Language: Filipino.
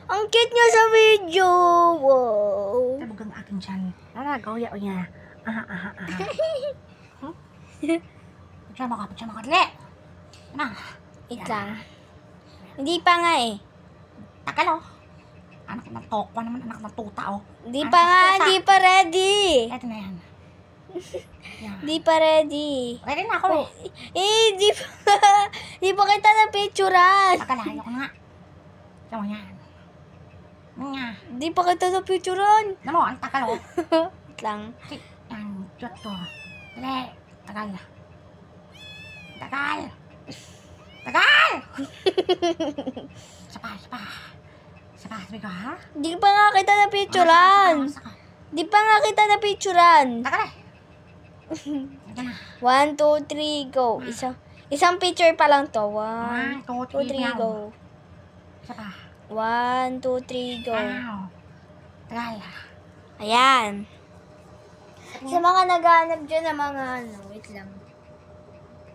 Ang cute niya sa video. Wow. Tabog ang aking tiyan. Ara, gawya o niya. Aha. Pagtsama ka, dali. Ano? Wait lang. Hindi pa nga eh. Tagal, oh. Anak ng tokwa naman, anak ng tuta, oh. Hindi pa nga, hindi pa ready. Ito na yan. Yan. Hindi pa ready. Ready na ako, eh. Di pa. Di pa kita na picturean. Tagal, ayoko nga. Ito mo yan. Nga. Di pa kita na picturean. Alam mo, ang tagal, oh. Wait lang. Yan, cute to. Dali. Tagal. Tagal. Sabi ko, ha? Di pa nga kita na picturean. Di pa nga kita na picturean. Tagal, eh. Ito na. 1, 2, 3, go. Isang picture pa lang to. 1, 1, 2, 2, 3, go. Isa pa. 1, 2, 3, go. Wow. Tagal. Ayan. Sa mga naghahanap dyan ng mga wait lang.